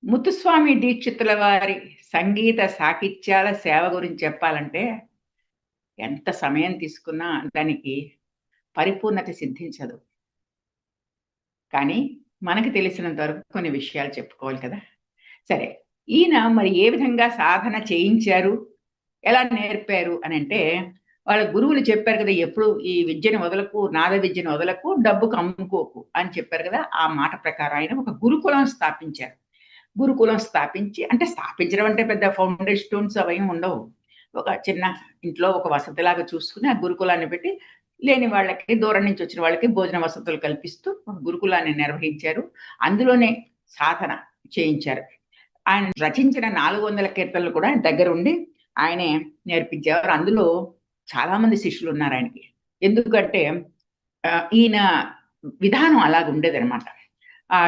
ముత్తుస్వామి దీక్షితుల వారి సంగీత సాహిత్యాల సేవ గురించి చెప్పాలంటే, ఎంత సమయం తీసుకున్నా దానికి పరిపూర్ణత సిద్ధించదు. కానీ, మనకు తెలిసినంత వరకు కొన్ని విషయాలు చెప్పుకోవాలి కదా! సరే. ఈయన మరి ఏ విధంగా సాధన చేయించారు? ఎలా నేర్పారు అనంటే, వాళ్ళ గురువులు చెప్పారు కదా! ఎప్పుడు ఈ విద్యను వదలకు, నాద విద్యను వదలకు, డబ్బుకు అమ్ముకోకు అని చెప్పారు కదా! ఆ మాట ప్రకారం ఆయన ఒక గురుకులం స్థాపించారు. గురుకులం స్థాపించి అంటే స్థాపించడం అంటే పెద్ద ఫౌండేషన్ స్టోన్స్ అవేమి ఉండవు. ఒక చిన్న ఇంట్లో ఒక వసతిలాగా చూసుకొని ఆ గురుకులాన్ని పెట్టి లేని వాళ్ళకి, దూరం నుంచి వచ్చిన వాళ్ళకి భోజన వసతులు కల్పిస్తూ ఒక గురుకులాన్ని నిర్వహించారు. అందులోనే సాధన చేయించారు. ఆయన రచించిన 400 కీర్తనలు కూడా ఆయన దగ్గరుండి ఆయనే నేర్పించేవారు. అందులో చాలా మంది శిష్యులున్నారాయనకి. ఎందుకంటే ఈయన విధానం అలాగుండేదనమాట.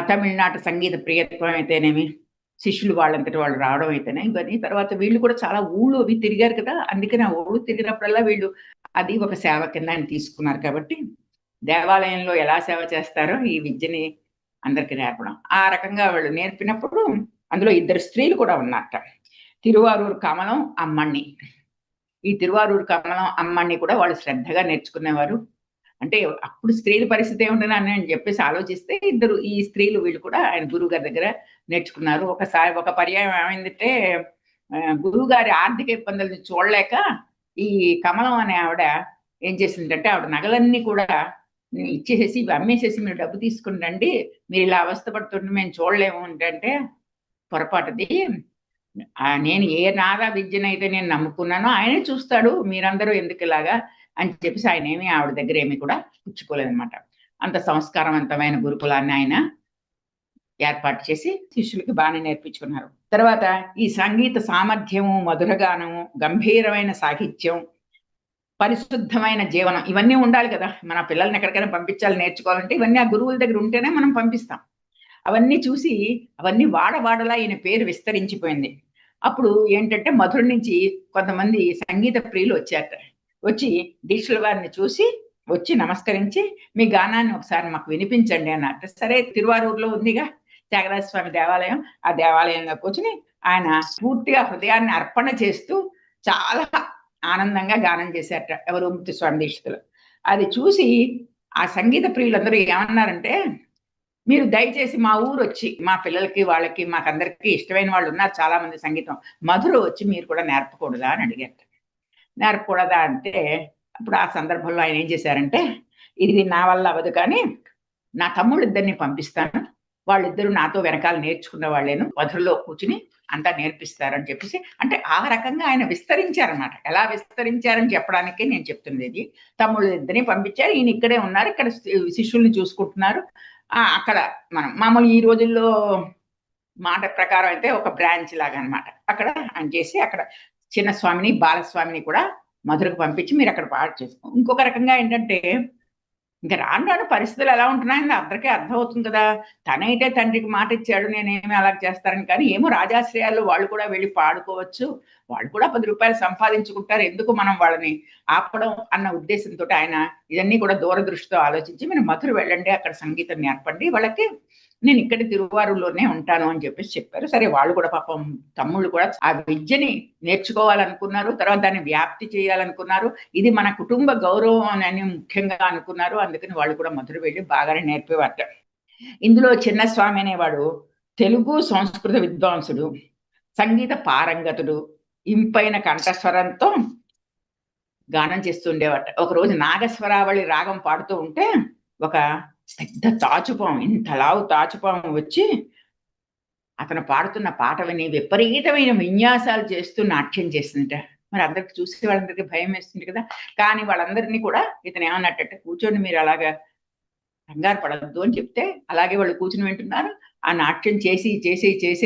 తమిళనాట సంగీత ప్రియత్వం అయితేనేమి, శిష్యులు వాళ్ళంతట వాళ్ళు రావడం అయితేనే, ఇవన్నీ తర్వాత వీళ్ళు కూడా చాలా ఊళ్ళు అవి తిరిగారు కదా! అందుకని ఆ ఊళ్ళు తిరిగినప్పుడల్లా వీళ్ళు అది ఒక సేవ కింద ఆయన తీసుకున్నారు కాబట్టి, దేవాలయంలో ఎలా సేవ చేస్తారో ఈ విద్యని అందరికి నేర్పడం. ఆ రకంగా వాళ్ళు నేర్పినప్పుడు అందులో ఇద్దరు స్త్రీలు కూడా ఉన్నారట. తిరువారూర్ కమలం, అమ్మణ్ణి. ఈ తిరువారూర్ కమలం, అమ్మణ్ణి కూడా వాళ్ళు శ్రద్ధగా నేర్చుకునేవారు. అంటే అప్పుడు స్త్రీల పరిస్థితి ఏముంటుందని అని చెప్పేసి ఆలోచిస్తే ఇద్దరు ఈ స్త్రీలు వీళ్ళు కూడా ఆయన గురువుగారి దగ్గర నేర్చుకున్నారు. ఒకసారి ఒక పర్యాయం ఏమైందంటే గురువుగారి ఆర్థిక ఇబ్బందులను చూడలేక ఈ కమలం అనే ఆవిడ ఏం చేసిందంటే ఆవిడ నగలన్నీ కూడా ఇచ్చేసేసి ఇవి అమ్మేసేసి మీరు డబ్బు తీసుకుని రండి. మీరు ఇలా అవస్థ పడుతుంటే మేము చూడలేము అంటే పొరపాటుది. నేను ఏ నాదా విద్యనైతే నేను నమ్ముకున్నానో ఆయనే చూస్తాడు. మీరందరూ ఎందుకిలాగా అని చెప్పేసి ఆయనేమి ఆవిడ దగ్గర ఏమి కూడా పుచ్చుకోలేదనమాట. అంత సంస్కారవంతమైన గురుకులాన్ని ఆయన ఏర్పాటు చేసి శిష్యులకి బానే నేర్పించుకున్నారు. తర్వాత ఈ సంగీత సామర్థ్యము, మధురగానము, గంభీరమైన సాహిత్యం, పరిశుద్ధమైన జీవనం ఇవన్నీ ఉండాలి కదా! మన పిల్లల్ని ఎక్కడికైనా పంపించాలి నేర్చుకోవాలంటే ఇవన్నీ ఆ గురువుల దగ్గర ఉంటేనే మనం పంపిస్తాం. అవన్నీ చూసి అవన్నీ వాడవాడలా ఈయన పేరు విస్తరించిపోయింది. అప్పుడు ఏంటంటే మధుర నుంచి కొంతమంది సంగీత ప్రియులు వచ్చారట. వచ్చి దీక్షల వారిని చూసి వచ్చి నమస్కరించి, "మీ గానాన్ని ఒకసారి మాకు వినిపించండి" అన్నారట. సరే తిరువారూరులో ఉందిగా త్యాగరాజ స్వామి దేవాలయం. ఆ దేవాలయంలో కూర్చొని ఆయన పూర్తిగా హృదయాన్ని అర్పణ చేస్తూ చాలా ఆనందంగా గానం చేశారట. ఎవరు ముత్తుస్వామి దీక్షితులు. అది చూసి ఆ సంగీత ప్రియులందరూ ఏమన్నారంటే మీరు దయచేసి మా ఊరొచ్చి, మా పిల్లలకి, వాళ్ళకి, మాకందరికీ ఇష్టమైన వాళ్ళున్నారు చాలా మంది సంగీతం. మధుర వచ్చి మీరు కూడా నేర్పకూడదా అని అడిగారట. నేర్పకూడదా అంటే, అప్పుడు ఆ సందర్భంలో ఆయన ఏం చేశారంటే, ఇది నా వల్ల అవ్వదు కానీ, నా తమ్ముళ్ళిద్దరిని పంపిస్తాను. వాళ్ళిద్దరూ నాతో వెనకాల నేర్చుకున్న వాళ్ళేను. మధురలో కూర్చొని అంతా నేర్పిస్తారని చెప్పేసి, అంటే ఆ రకంగా ఆయన విస్తరించారనమాట. ఎలా విస్తరించారని చెప్పడానికే నేను చెప్తున్నదిది. తమ్ముళ్ళిద్దరిని పంపించారు. ఈయన ఇక్కడే ఉన్నారు. ఇక్కడ శిష్యుల్ని చూసుకుంటున్నారు. అక్కడ మనం మామూలు ఈ రోజుల్లో మాట ప్రకారం అయితే ఒక బ్రాంచ్ లాగా అన్నమాట. అక్కడ ఆయన చేసి అక్కడ చిన్న స్వామిని, బాలస్వామిని కూడా మధురకు పంపించి మీరక్కడ పాడు చేసుకో ఇంకొక రకంగా ఏంటంటే ఇంక రాను రాను పరిస్థితులు ఎలా ఉంటున్నాయని అందరికీ అర్థమవుతుంది కదా! తనైతే తండ్రికి మాటిచ్చాడు నేనేమి అలా చేస్తానని కానీ, ఏమో రాజాశ్రయాల్లో వాళ్ళు కూడా వెళ్లి పాడుకోవచ్చు. వాళ్ళు కూడా రూ. 10 సంపాదించుకుంటారు. ఎందుకు మనం వాళ్ళని ఆపడం అన్న ఉద్దేశంతోటి ఆయన ఇవన్నీ కూడా దూరదృష్టితో ఆలోచించి మీరు మధుర వెళ్ళండి. అక్కడ సంగీతం నేర్పండి వాళ్ళకి. నేను ఇక్కడ తిరువారూర్‌లోనే ఉంటాను అని చెప్పేసి చెప్పారు. సరే వాళ్ళు కూడా పాపం తమ్ముళ్ళు కూడా ఆ విద్యని నేర్చుకోవాలనుకున్నారు. తర్వాత దాన్ని వ్యాప్తి చేయాలనుకున్నారు. ఇది మన కుటుంబ గౌరవం అని ముఖ్యంగా అనుకున్నారు. అందుకని వాళ్ళు కూడా మధుర వెళ్లి బాగానే నేర్పేవారట. ఇందులో చిన్నస్వామి అనేవాడు తెలుగు, సంస్కృత విద్వాంసుడు, సంగీత పారంగతుడు, ఇంపైన కంఠస్వరంతో గానం చేస్తూ ఉండేవాట. ఒకరోజు నాగస్వరావళి రాగం పాడుతూ ఉంటే ఒక పెద్ద తాచుపాము ఇంత లావు తాచుపాము వచ్చి అతను పాడుతున్న పాట విని విపరీతమైన విన్యాసాలు చేస్తూ నాట్యం చేసిందట. మరి అందరికి చూసే వాళ్ళందరికీ భయమేస్తుంది కదా! కానీ వాళ్ళందరిని కూడా ఇతను ఏమన్నట్టంటే కూర్చోండి మీరు అలాగా కంగారు పడొద్దు అని చెప్తే, అలాగే వాళ్ళు కూర్చొని వింటున్నారు. ఆ నాట్యం చేసి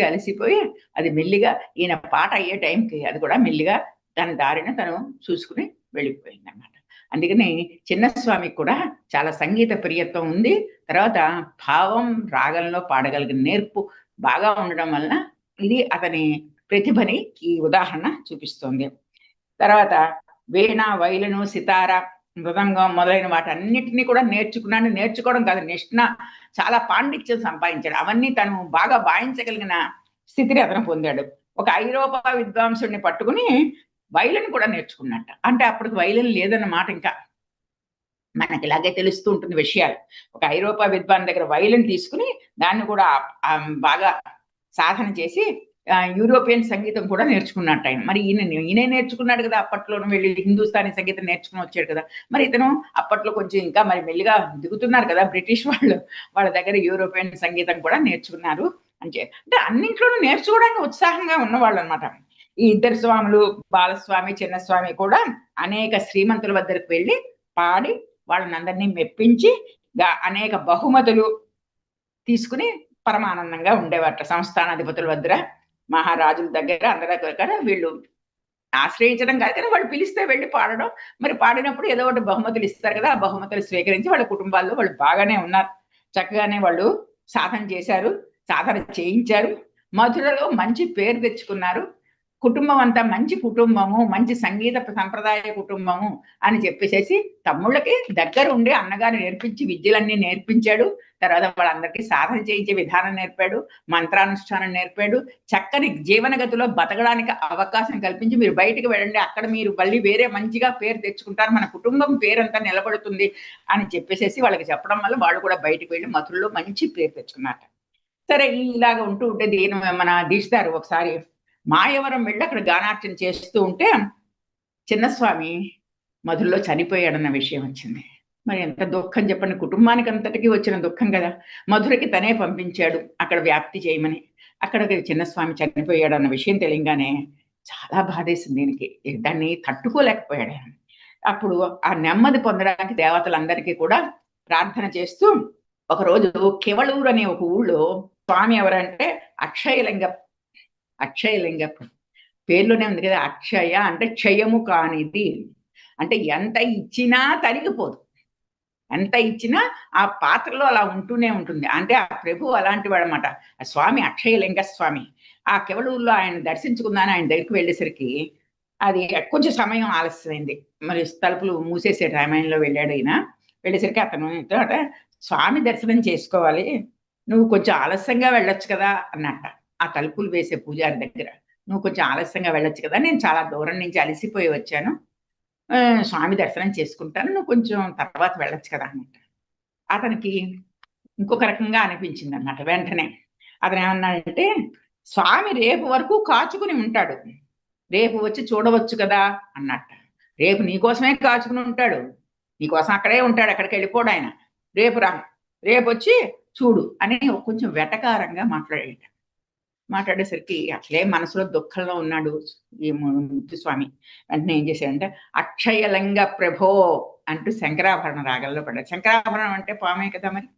అలసిపోయి అది మెల్లిగా ఈయన పాట అయ్యే టైంకి అది కూడా మెల్లిగా తన దారిన తను చూసుకొని వెళ్ళిపోయిందనమాట. అందుకని చిన్నస్వామికి కూడా చాలా సంగీత ప్రియత్వం ఉంది. తర్వాత భావం, రాగంలో పాడగలిగిన నేర్పు బాగా ఉండడం వలన ఇది అతని ప్రతిభని ఈ ఉదాహరణ చూపిస్తోంది. తర్వాత వీణ, వైలిను, సితార, మృదంగం మొదలైన వాటన్నిటిని కూడా నేర్చుకున్నాను. నేర్చుకోవడం కాదు చాలా పాండిత్యం సంపాదించాడు. అవన్నీ తను బాగా వాయించగలిగిన స్థితిని అతను పొందాడు. ఒక ఐరోపా విద్వాంసుడిని పట్టుకుని వైలిన్ కూడా నేర్చుకున్నట్ట. అంటే అప్పటికి వైలిన్ లేదన్నమాట ఇంకా. మనకి ఇలాగే తెలుస్తూ ఉంటుంది విషయాలు. ఒక ఐరోపా విద్వాన్ దగ్గర వైలిన్ తీసుకుని దాన్ని కూడా బాగా సాధన చేసి యూరోపియన్ సంగీతం కూడా నేర్చుకున్నట్టు ఆయన. మరి ఈయనే నేర్చుకున్నాడు కదా, అప్పట్లోనే వెళ్ళి హిందుస్థానీ సంగీతం నేర్చుకుని వచ్చాడు కదా. మరి ఇతను అప్పట్లో కొంచెం ఇంకా మరి మెల్లిగా దిగుతున్నారు కదా బ్రిటిష్ వాళ్ళు, వాళ్ళ దగ్గర యూరోపియన్ సంగీతం కూడా నేర్చుకున్నారు అంటే అన్నింట్లోనూ నేర్చుకోవడానికి ఉత్సాహంగా ఉన్నవాళ్ళు అనమాట. ఈ ఇద్దరు స్వాములు, బాలస్వామి, చిన్నస్వామి కూడా అనేక శ్రీమంతుల వద్దకు వెళ్ళి పాడి వాళ్ళని అందరినీ మెప్పించి అనేక బహుమతులు తీసుకుని పరమానందంగా ఉండేవారట. సంస్థానాధిపతుల వద్ద, మహారాజుల దగ్గర, అందరి దగ్గర వీళ్ళు ఆశ్రయించడం కాదు కానీ వాళ్ళు పిలిస్తే వెళ్ళి పాడడం. మరి పాడినప్పుడు ఏదో ఒకటి బహుమతులు ఇస్తారు కదా, ఆ బహుమతులు స్వీకరించి వాళ్ళ కుటుంబాల్లో వాళ్ళు బాగానే ఉన్నారు. చక్కగానే వాళ్ళు సాధన చేశారు, సాధన చేయించారు. మధురలో మంచి పేరు తెచ్చుకున్నారు. కుటుంబం అంతా మంచి కుటుంబము, మంచి సంగీత సంప్రదాయ కుటుంబము అని చెప్పేసేసి తమ్ముళ్ళకి దగ్గర ఉండి అన్నగారు నేర్పించి విద్యలన్నీ నేర్పించాడు. తర్వాత వాళ్ళందరికీ సాధన చేయించే విధానం నేర్పాడు, మంత్రానుష్ఠానం నేర్పాడు. చక్కని జీవనగతిలో బతకడానికి అవకాశం కల్పించి మీరు బయటికి వెళ్ళండి, అక్కడ మీరు మళ్ళీ వేరే మంచిగా పేరు తెచ్చుకుంటారు, మన కుటుంబం పేరంతా నిలబడుతుంది అని చెప్పేసేసి వాళ్ళకి చెప్పడం వల్ల వాళ్ళు కూడా బయటికి వెళ్ళి మధురలో మంచి పేరు తెచ్చుకున్నారు. సరే ఇలాగ ఉంటూ ఉంటే మన దీక్షితారు ఒకసారి మాయవరం వెళ్ళి అక్కడ గానార్చన చేస్తూ ఉంటే చిన్నస్వామి మధురలో చనిపోయాడన్న విషయం వచ్చింది. మరి ఎంత దుఃఖం చెప్పండి, కుటుంబానికి అంతటికి వచ్చిన దుఃఖం కదా. మధురకి తనే పంపించాడు అక్కడ వ్యాప్తి చేయమని. అక్కడ చిన్నస్వామి చనిపోయాడన్న విషయం తెలియగానే చాలా బాధేసింది దీనికి. దాన్ని తట్టుకోలేకపోయాడు. అప్పుడు ఆ నెమ్మది పొందడానికి దేవతలందరికీ కూడా ప్రార్థన చేస్తూ ఒకరోజు కెవళూరు అనే ఒక ఊళ్ళో స్వామి ఎవరంటే అక్షయలింగ పేర్లోనే ఉంది కదా, అక్షయ అంటే క్షయము కానిది. అంటే ఎంత ఇచ్చినా తరిగిపోదు, ఎంత ఇచ్చినా ఆ పాత్రలో అలా ఉంటూనే ఉంటుంది. అంటే ఆ ప్రభు అలాంటి వాడు అనమాట. ఆ స్వామి అక్షయలింగ స్వామి. ఆ కెవళూరులో ఆయన దర్శించుకుందాని ఆయన దగ్గరికి వెళ్ళేసరికి అది కొంచెం సమయం ఆలస్యమైంది. మరి తలుపులు మూసేసే సమయంలో వెళ్ళాడు ఆయన. వెళ్ళేసరికి అతను అంటే స్వామి దర్శనం చేసుకోవాలి, నువ్వు కొంచెం ఆలస్యంగా వెళ్ళొచ్చు కదా అన్నట్ట. ఆ తలుపులు వేసే పూజారి దగ్గర, నువ్వు కొంచెం ఆలస్యంగా వెళ్ళొచ్చు కదా, నేను చాలా దూరం నుంచి అలసిపోయి వచ్చాను, స్వామి దర్శనం చేసుకుంటాను, నువ్వు కొంచెం తర్వాత వెళ్ళొచ్చు కదా అన్నట్ట. అతనికి ఇంకొక రకంగా అనిపించింది అన్నమాట. వెంటనే అతను ఏమన్నాడంటే, స్వామి రేపు వరకు కాచుకుని ఉంటాడు, రేపు వచ్చి చూడవచ్చు కదా అన్నట్ట. రేపు నీకోసమే కాచుకుని ఉంటాడు, నీకోసం అక్కడే ఉంటాడు, అక్కడికి వెళ్ళిపోడు ఆయన. రేపు రా, రేపు వచ్చి చూడు అని కొంచెం వెటకారంగా మాట్లాడేసరికి అట్లే మనసులో దుఃఖంలో ఉన్నాడు ఈ ముత్తుస్వామి. వెంటనే ఏం చేశాడంటే, అక్షయలింగ ప్రభో అంటూ శంకరాభరణ రాగంలో పడ్డాడు. శంకరాభరణం అంటే పామే కదా, మరి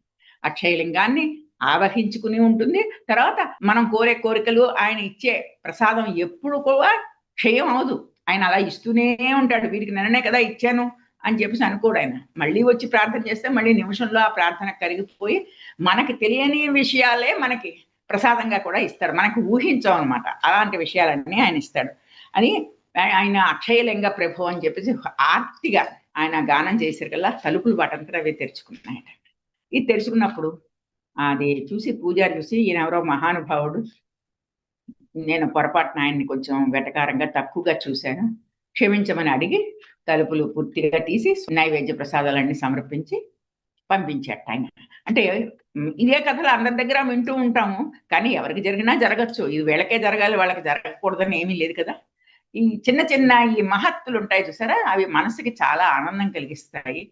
అక్షయలింగాన్ని ఆవహించుకుని ఉంటుంది. తర్వాత మనం కోరే కోరికలు, ఆయన ఇచ్చే ప్రసాదం ఎప్పుడు కూడా క్షయం అవదు, ఆయన అలా ఇస్తూనే ఉంటాడు. వీరికి నిన్ననే కదా ఇచ్చాను అని చెప్పేసి అనుకోడు ఆయన. మళ్ళీ వచ్చి ప్రార్థన చేస్తే మళ్ళీ నిమిషంలో ఆ ప్రార్థన కరిగిపోయి మనకి తెలియని విషయాలే మనకి ప్రసాదంగా కూడా ఇస్తాడు, మనకు ఊహించాం అనమాట. అలాంటి విషయాలన్నీ ఆయన ఇస్తాడు అని ఆయన అక్షయలింగ ప్రభు అని చెప్పేసి ఆర్తిగా ఆయన గానం చేసేకల్లా తలుపులు వాటంతా అవి తెరుచుకున్నాయట. ఇది తెరుచుకున్నప్పుడు అది చూసి పూజారి చూసి, ఈయన ఎవరో మహానుభావుడు, నేను పొరపాటున ఆయన్ని కొంచెం వెటకారంగా తక్కువగా చూశాను, క్షమించమని అడిగి తలుపులు పూర్తిగా తీసి నైవేద్య ప్రసాదాలన్నీ సమర్పించి పంపించేట ఆయన. అంటే ఇదే కథలు అందరి దగ్గర వింటూ ఉంటాము, కానీ ఎవరికి జరిగినా జరగచ్చు. ఇది వీళ్ళకే జరగాలి, వాళ్ళకి జరగకూడదని ఏమీ లేదు కదా. ఈ చిన్న చిన్న ఈ మహత్తులు ఉంటాయి చూసారా, అవి మనసుకి చాలా ఆనందం కలిగిస్తాయి,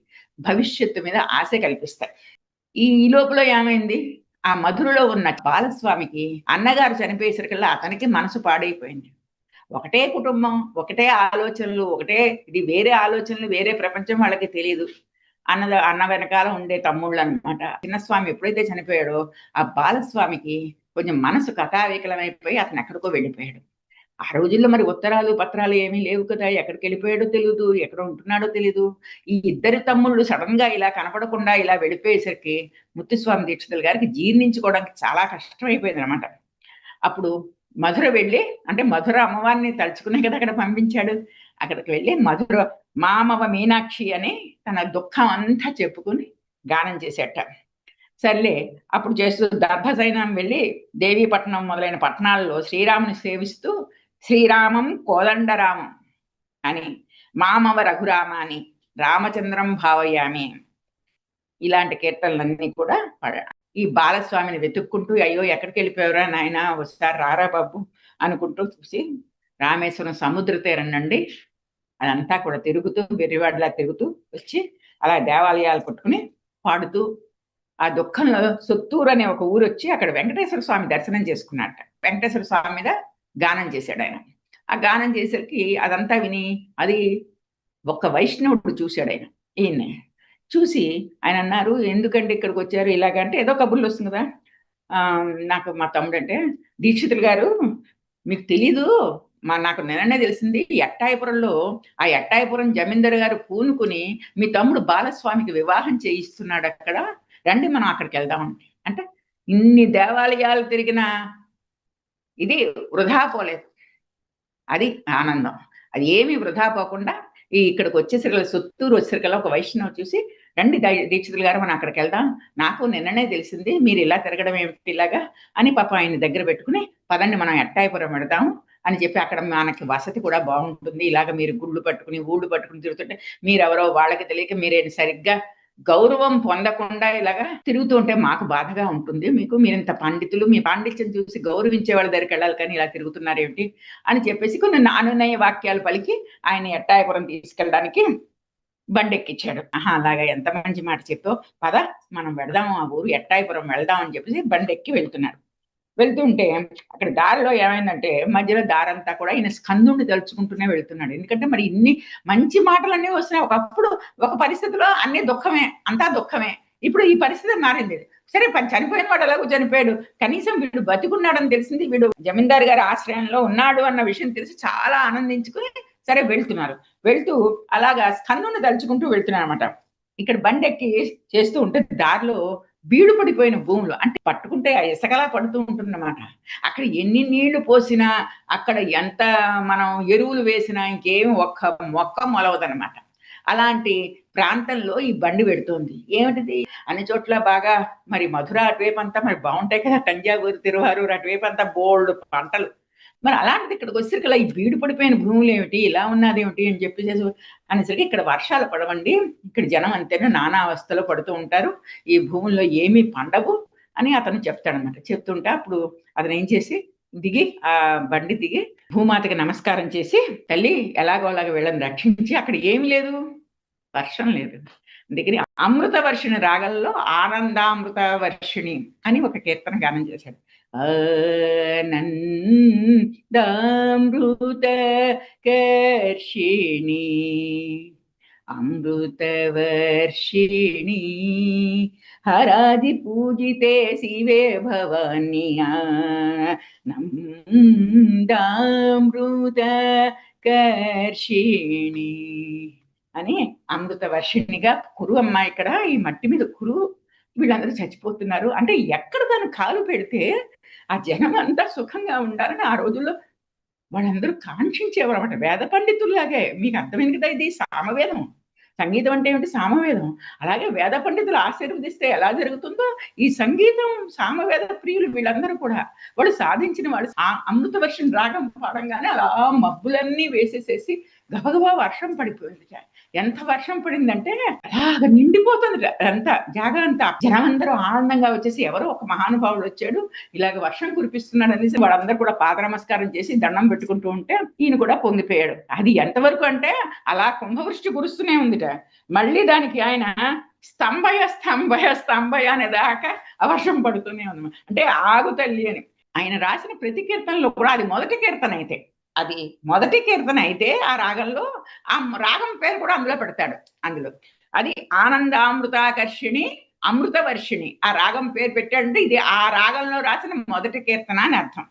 భవిష్యత్తు మీద ఆశ కల్పిస్తాయి. ఈ లోపల ఏమైంది, ఆ మధురలో ఉన్న బాలస్వామికి అన్నగారు చనిపోయేసరికల్లా అతనికి మనసు పాడైపోయింది. ఒకటే కుటుంబం, ఒకటే ఆలోచనలు, ఒకటే ఇది, వేరే ఆలోచనలు, వేరే ప్రపంచం వాళ్ళకి తెలియదు. అన్న వెనకాల ఉండే తమ్ముళ్ళు అనమాట. చిన్నస్వామి ఎప్పుడైతే చనిపోయాడో ఆ బాలస్వామికి కొంచెం మనసు కథావికలమైపోయి అతను ఎక్కడికో వెళ్ళిపోయాడు. ఆ రోజుల్లో మరి ఉత్తరాలు పత్రాలు ఏమీ లేవు కదా, ఎక్కడికి వెళ్ళిపోయాడో తెలియదు, ఎక్కడ ఉంటున్నాడో తెలియదు. ఈ ఇద్దరు తమ్ముళ్ళు సడన్ గా ఇలా కనపడకుండా ఇలా వెళ్ళిపోయేసరికి ముత్తుస్వామి దీక్షితులు గారికి జీర్ణించుకోవడానికి చాలా కష్టమైపోయింది అనమాట. అప్పుడు మధుర వెళ్ళి, అంటే మధుర అమ్మవారిని తలుచుకునే కదా అక్కడ పంపించాడు, అక్కడికి వెళ్ళి మధుర మామవ మీనాక్షి అని తన దుఃఖం అంతా చెప్పుకుని గానం చేసేట. సర్లే అప్పుడు చేస్తూ దర్భసైన్యం వెళ్ళి దేవీపట్నం మొదలైన పట్టణాల్లో శ్రీరాముని సేవిస్తూ శ్రీరామం కోదండరామం అని, మామవ రఘురామ అని, రామచంద్రం భావయామి ఇలాంటి కీర్తనలన్నీ కూడా ఈ బాలస్వామిని వెతుక్కుంటూ, అయ్యో ఎక్కడికి వెళ్ళిపోయారా నాయన, ఒకసారి రారా బాబు అనుకుంటూ చూసి రామేశ్వరం సముద్ర తీరం నుండి అదంతా కూడా తిరుగుతూ వెర్రివాడిలా తిరుగుతూ వచ్చి అలా దేవాలయాలు పట్టుకుని పాడుతూ ఆ దుఃఖంలో సొత్తూరు అనే ఒక ఊరు వచ్చి అక్కడ వెంకటేశ్వర స్వామి దర్శనం చేసుకున్నట్ట. వెంకటేశ్వర స్వామి మీద గానం చేశాడు ఆయన. ఆ గానం చేసరికి అదంతా విని అది ఒక్క వైష్ణవుడు చూశాడు ఆయన. ఈయన్ని చూసి ఆయన అన్నారు, ఎందుకంటే ఇక్కడికి వచ్చారు ఇలాగంటే, ఏదో కబుర్లు వస్తుంది కదా. నాకు మా తమ్ముడు అంటే, దీక్షితులు గారు మీకు తెలీదు, నాకు నిన్ననే తెలిసింది, ఎట్టాయపురంలో ఆ ఎట్టాయపురం జమీందారు గారు పూనుకుని మీ తమ్ముడు బాలస్వామికి వివాహం చేయిస్తున్నాడు అక్కడ, రండి మనం అక్కడికి వెళ్దామండి. అంటే ఇన్ని దేవాలయాలు తిరిగిన ఇది వృధా పోలేదు. అది ఆనందం. అది ఏమీ వృధా పోకుండా ఇక్కడికి వచ్చేసరికి సొత్తూరు వచ్చేసరికల్లా ఒక వైష్ణవ్ చూసి, రండి దీక్షితులు గారు మనం అక్కడికి వెళ్దాం, నాకు నిన్ననే తెలిసింది మీరు ఇలా తిరగడం ఏమిటి ఇలాగా అని పాప ఆయన దగ్గర పెట్టుకుని, పదండి మనం ఎట్టాయపురం పెడదాము అని చెప్పి, అక్కడ మనకి వసతి కూడా బాగుంటుంది, ఇలాగ మీరు గుళ్ళు పట్టుకుని ఊళ్ళు పట్టుకుని తిరుగుతుంటే మీరెవరో వాళ్ళకి తెలియక మీరే సరిగ్గా గౌరవం పొందకుండా ఇలాగా తిరుగుతూ ఉంటే మాకు బాధగా ఉంటుంది, మీకు మీరింత పండితులు, మీ పాండిత్యం చూసి గౌరవించే వాళ్ళ దగ్గరికి వెళ్ళాలి కానీ ఇలా తిరుగుతున్నారు ఏమిటి అని చెప్పేసి కొన్ని అనునయ వాక్యాలు పలికి ఆయన ఎట్టాయపురం తీసుకెళ్ళడానికి బండెక్కిచ్చాడు. అలాగా ఎంత మంచి మాట చెప్పో, పద మనం వెళదాము ఆ ఊరు ఎట్టాయపురం వెళ్దాం అని చెప్పేసి బండెక్కి వెళ్తున్నాడు. వెళ్తుంటే అక్కడ దారిలో ఏమైందంటే, మధ్యలో దారంతా కూడా ఈయన స్కందుని తలుచుకుంటూనే వెళ్తున్నాడు. ఎందుకంటే మరి ఇన్ని మంచి మాటలన్నీ వస్తున్నాయి. ఒకప్పుడు ఒక పరిస్థితిలో అన్ని దుఃఖమే, అంతా దుఃఖమే. ఇప్పుడు ఈ పరిస్థితి మారింది. సరే చనిపోయిన వాడు ఎలాగో చనిపోయాడు, కనీసం వీడు బతికున్నాడని తెలిసింది, వీడు జమీందారు గారి ఆశ్రయంలో ఉన్నాడు అన్న విషయం తెలిసి చాలా ఆనందించుకుని సరే వెళ్తున్నారు. వెళ్తూ అలాగా స్కందుని తలుచుకుంటూ వెళ్తున్నారు అనమాట. ఇక్కడ బండెక్కి చేస్తూ ఉంటే దారిలో బీడు పడిపోయిన భూములు, అంటే పట్టుకుంటే ఇసకలా పడుతూ ఉంటుందన్నమాట. అక్కడ ఎన్ని నీళ్లు పోసినా, అక్కడ ఎంత మనం ఎరువులు వేసినా ఇంకేం ఒక్క మొక్క మొలవదనమాట. అలాంటి ప్రాంతంలో ఈ బండి పెడుతోంది. ఏమిటిది? అన్ని చోట్ల బాగా మరి మధుర అటువైపు అంతా మరి బాగుంటాయి కదా, తంజావూరు తిరువారూరు అటువైపు అంతా బోల్డ్ పంటలు. మరి అలాంటిది ఇక్కడికి వచ్చేసరికి ఈ బీడు పడిపోయిన భూములు ఏమిటి, ఇలా ఉన్నది ఏమిటి అని చెప్పేసి అనేసరికి, ఇక్కడ వర్షాలు పడవండి, ఇక్కడ జనం అంతేనా నానా అవస్థలో పడుతూ ఉంటారు, ఈ భూముల్లో ఏమీ పండవు అని అతను చెప్తాడనమాట. చెప్తుంటే అప్పుడు అతను ఏం చేసి దిగి ఆ బండి దిగి భూమాతకి నమస్కారం చేసి, తల్లి ఎలాగో అలాగ వీళ్ళని రక్షించి, అక్కడ ఏమి లేదు, వర్షం లేదు. దగ్గర అమృత వర్షిణి రాగంలో ఆనందామృత వర్షిణి అని ఒక కీర్తన గానం చేశాడు. ఆనందామృత కర్షిణి అమృతవర్షిణి హరాది పూజితే శివే భవాని ఆనందామృత కర్షిణి అని అమృత వర్షిణిగా కురు అమ్మ, ఇక్కడ ఈ మట్టి మీద కురు, వీళ్ళందరూ చచ్చిపోతున్నారు అంటే ఎక్కడ దాన్ని కాలు పెడితే ఆ జనం అంతా సుఖంగా ఉండాలని ఆ రోజుల్లో వాళ్ళందరూ కాంక్షించేవారు అన్నమాట. వేద పండితుల్లాగే. మీకు అర్థమైంది కదా, ఇది సామవేదం. సంగీతం అంటే ఏమిటి? సామవేదం. అలాగే వేద పండితులు ఆశీర్వదిస్తే ఎలా జరుగుతుందో ఈ సంగీతం సామవేద ప్రియులు వీళ్ళందరూ కూడా వాళ్ళు సాధించిన వాళ్ళు అమృత వర్షం రాగం పాడంగానే అలా మబ్బులన్నీ వేసేసేసి గబగబా వర్షం పడిపోయింది. ఎంత వర్షం పడిందంటే అలాగ నిండిపోతుంది అంతా, జాగా అంతా. జనం అందరూ ఆనందంగా వచ్చేసి ఎవరో ఒక మహానుభావుడు వచ్చాడు, ఇలాగ వర్షం కురిపిస్తున్నాడు అనేసి వాళ్ళందరూ కూడా పాద నమస్కారం చేసి దండం పెట్టుకుంటూ ఉంటే ఈయన కూడా పొంగిపోయాడు. అది ఎంతవరకు అంటే అలా కుంభవృష్టి కురుస్తూనే ఉందిట. మళ్ళీ దానికి ఆయన స్తంభయ స్తంభయ స్తంభయ అనేదాకా ఆ వర్షం పడుతూనే ఉంది. అంటే ఆగు తల్లి అని ఆయన రాసిన ప్రతి కీర్తనలో కూడా, అది మొదటి కీర్తన అయితే, అది మొదటి కీర్తన అయితే ఆ రాగంలో ఆ రాగం పేరు కూడా అందులో పెడతాడు. అందులో అది ఆనందామృతాకర్షిణి అమృత వర్షిణి ఆ రాగం పేరు పెట్టాడంటే ఇది ఆ రాగంలో రాసిన మొదటి కీర్తన అని అర్థం.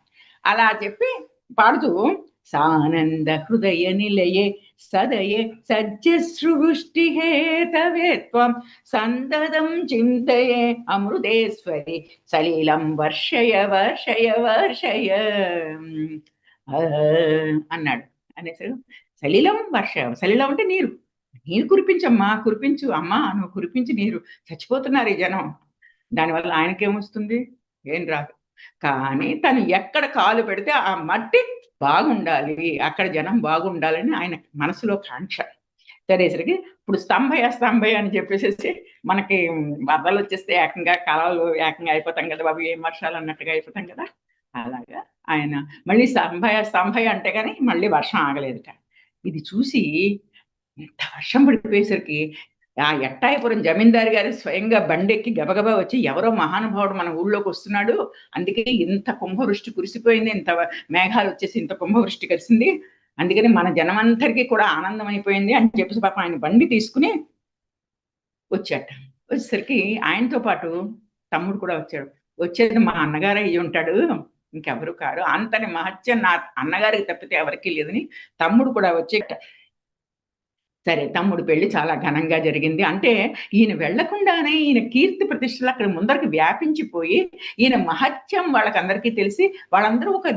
అలా చెప్పి పాడుతూ, సానంద హృదయ నిలయే సదయే సజ్జసృష్టి హేతవే త్వం సందదం చింతయే అమృతేశ్వరి సలీలం వర్షయ వర్షయ వర్షయ అన్నాడు. అనేసరి సలిలం వర్ష, సలిలం అంటే నీరు, నీరు కురిపించమ్మా, కురిపించు అమ్మా, నువ్వు కురిపించి నీరు, చచ్చిపోతున్నారు ఈ జనం దానివల్ల ఆయనకేమొస్తుంది? ఏం రాదు. కానీ తను ఎక్కడ కాలు పెడితే ఆ మట్టి బాగుండాలి, అక్కడ జనం బాగుండాలని ఆయన మనసులో కాంక్ష. సరేసరికి ఇప్పుడు స్తంభయ్య, స్తంభయ్య అని చెప్పేసేసి మనకి వరదలొచ్చేస్తే ఏకంగా కాలువలు ఏకంగా అయిపోతాం కదా బాబు! ఏం వర్షాలు అన్నట్టుగా అయిపోతాం కదా! అలాగా ఆయన మళ్ళీ స్తంభయ్య, స్తంభయ్య అంటే గాని మళ్ళీ వర్షం ఆగలేదట. ఇది చూసి ఇంత వర్షం పడిపోయేసరికి ఆ ఎట్టాయపురం జమీందారు గారు స్వయంగా బండెక్కి గబగబా వచ్చి ఎవరో మహానుభావుడు మన ఊళ్ళోకొస్తున్నాడు. అందుకే ఇంత కుంభవృష్టి కురిసిపోయింది. ఇంత మేఘాలొచ్చేసి ఇంత కుంభవృష్టి కలిసింది. అందుకని మన జనమందరికీ కూడా ఆనందమైపోయింది అని చెప్పేసి పాపం ఆయన బండి తీసుకొని వచ్చాట. వచ్చేసరికి ఆయనతో పాటు తమ్ముడు కూడా వచ్చాడు. వచ్చేది మా అన్నగారే అయ్యుంటాడు. ఇంకెవరు కారు. అంతటి మహత్యం నా అన్నగారికి తప్పితే ఎవరికీ లేదని తమ్ముడు కూడా వచ్చి సరే. తమ్ముడు పెళ్లి చాలా ఘనంగా జరిగింది. అంటే ఈయన వెళ్ళకుండానే ఈయన కీర్తి ప్రతిష్టలు అక్కడ ముందరకి వ్యాపించిపోయి, ఈయన మహత్యం వాళ్ళకందరికీ తెలిసి, వాళ్ళందరూ ఒక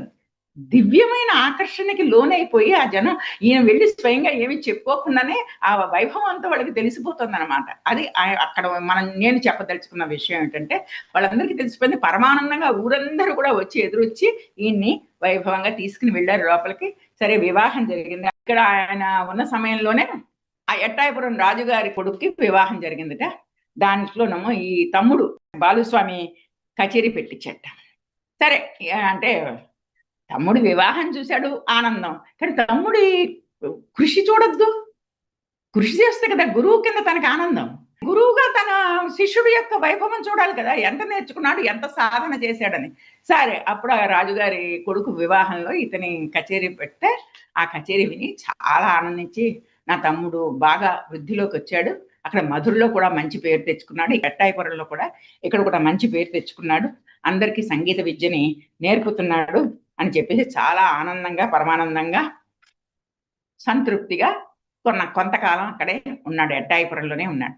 దివ్యమైన ఆకర్షణకి లోనైపోయి, ఆ జనం ఈయన వెళ్లి స్వయంగా ఏమి చెప్పుకోకుండానే ఆ వైభవం అంతా వాళ్ళకి తెలిసిపోతుందనమాట. అది అక్కడ నేను చెప్పదలుచుకున్న విషయం ఏంటంటే, వాళ్ళందరికీ తెలిసిపోయింది. పరమానందంగా ఊరందరూ కూడా వచ్చి ఎదురొచ్చి ఈయన్ని వైభవంగా తీసుకొని వెళ్లారు లోపలికి. సరే వివాహం జరిగింది. ఇక్కడ ఆయన ఉన్న సమయంలోనే ఆ ఎట్టాయపురం రాజుగారి కొడుక్కి వివాహం జరిగిందట. దాంట్లోనేమో ఈ తమ్ముడు బాలుస్వామి కచేరీ పెట్టించట. సరే అంటే తమ్ముడు వివాహం చూశాడు ఆనందం. కానీ తమ్ముడి కృషి చూడొద్దు. కృషి చేస్తే కదా గురువు కింద తనకి ఆనందం. గురువుగా తన శిష్యుడి యొక్క వైభవం చూడాలి కదా! ఎంత నేర్చుకున్నాడు, ఎంత సాధన చేశాడని. సరే అప్పుడు ఆ రాజుగారి కొడుకు వివాహంలో ఇతని కచేరీ పెడితే, ఆ కచేరీ విని చాలా ఆనందించి, నా తమ్ముడు బాగా వృద్ధిలోకొచ్చాడు. అక్కడ మధురలో కూడా మంచి పేరు తెచ్చుకున్నాడు. ఎట్టాయపురంలో కూడా ఇక్కడ కూడా మంచి పేరు తెచ్చుకున్నాడు. అందరికీ సంగీత విద్యని నేర్పుతున్నాడు అని చెప్పేసి చాలా ఆనందంగా, పరమానందంగా, సంతృప్తిగా కొంతకాలం అక్కడే ఉన్నాడు. ఎట్టాయపురంలోనే ఉన్నాడు.